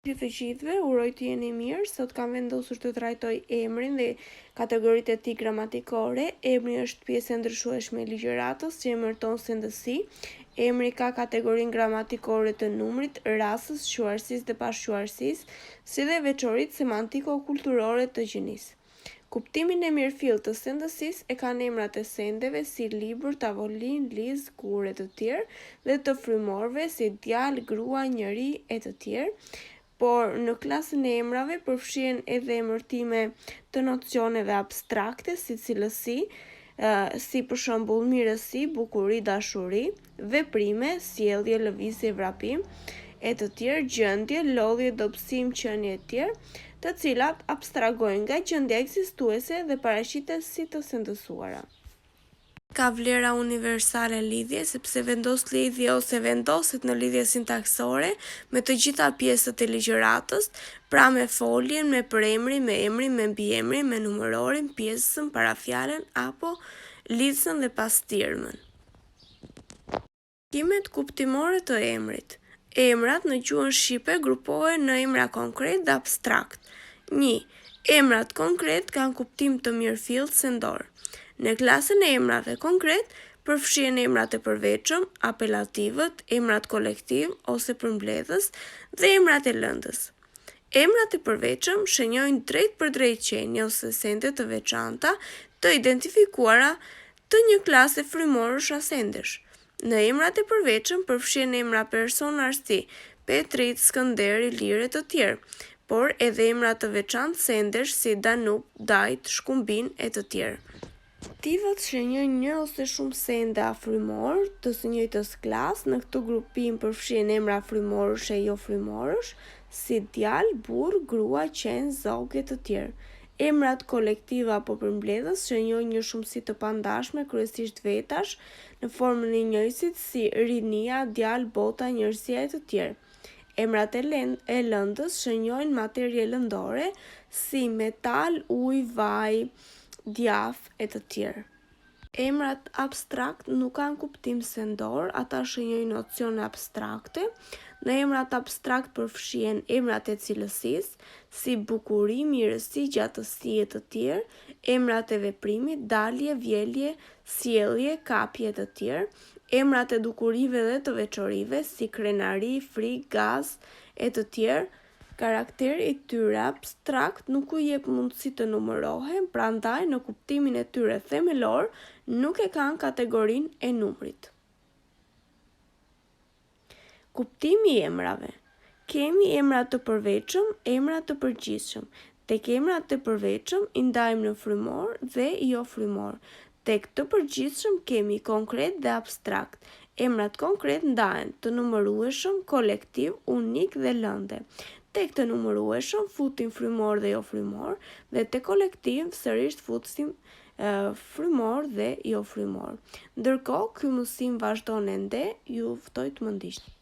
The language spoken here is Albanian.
Të gjithëve, uroj të jeni mirë. Sot kam vendosur të trajtoj emrin dhe kategoritë e tij gramatikore. Emri është pjesë e ndryshueshme e ligjëratës që emërton sendësi. Emri ka kategorinë gramatikore të numrit, rasës, quarsisë dhe pashquarsisë, si dhe veçoritë semantiko-kulturore të gjinisë. Kuptimin e mirëfillt të sendësisë e kanë emrat e sendeve si libër, tavolinë, lizë, kure e të tjerë, dhe të frymorëve si djalë, grua, njeri e të tjerë. Por në klasën e emrave përfshihen edhe emërtime të nocioneve abstrakte si cilësi, si për shembull mirësi, bukuri, dashuri, veprime, sjellje, lëvizje, vrapim e të tjerë, gjendje, lodhje, dobësim, qenie e tjerë, të cilat abstrahojnë nga gjendja ekzistuese dhe paraqiten si të sendësuara. Ka vlera universale lidhje, sepse vendos lidhje ose vendoset në lidhje sintaksore me të gjitha pjesët e ligjëratës, pra me foljen, me përemrin, me emrin, me mbiemrin, me numërorin, pjesën, parafjalën apo lidhsen dhe pastirmën. Kimet kuptimore të emrit. Emrat në gjuhën shqipe grupohen në emra konkret dhe abstrakt. 1. Emrat konkret kanë kuptim të mirëfillt sendor. Në klasën e emrave konkret, përfshihen emrat e përveçëm, apelativët, emrat kolektiv ose përmbledhës dhe emrat e lëndës. Emrat e përveçëm shenjojnë drejt për drejt qenie ose sende të veçanta të identifikuara të një klase frymorësh asendesh. Në emrat e përveçëm përfshihen emra personash si Petrit, Skënder, Ilir e të tjerë, por edhe emra të veçantë sendesh si Danub, Dajt, Shkumbin e të tjerë. Aktivët shenjojnë një ose shumë sende frymor të së njëjtës klasë. Në këtë grupim përfshihen emra frymorësh e jo frymorësh, si djalë, burr, grua, qen, zogë e të tjerë. Emrat kolektiv apo përmbledhës shenjojnë një shumësi të pandashme, kryesisht vetash, në formën e njëjësit si rinia, djalë, bota, njerëzia e të tjerë. Emrat e lëndës shenjojnë materje lëndore, si metal, ujë, vaj, djaf e të tjerë. Emrat abstrakt nuk kanë kuptim sendor, ata shenjojnë nocione abstrakte. Në emrat abstrakt përfshihen emrat e cilësisë, si bukuri, mirësi, gjatësi e të tjerë, emrat e veprimit, dalje, vjelje, sjellje, kapje e të tjerë, emrat e dukurive dhe të veçorive, si krenari, frikë, gaz e të tjerë. Karakteri i tyre abstrakt nuk u jep mundësi të numërohen, prandaj në kuptimin e tyre themelor nuk e kanë kategorinë e numrit. Kuptimi i emrave. Kemi emra të përveçëm, emra të përgjithshëm. Tek emrat të përveçëm i ndajmë në frymor dhe jo frymor. Tek të përgjithshëm kemi konkret dhe abstrakt. Emrat konkret ndahen të numërueshëm, kolektiv, unik dhe lënde. Tek të numërueshëm futim frymor dhe jo frymor, dhe te kolektiv sërish futim frymor dhe jo frymor. Ndërkohë, ky mësim vazhdon ende, ju ftoj të më ndiqni.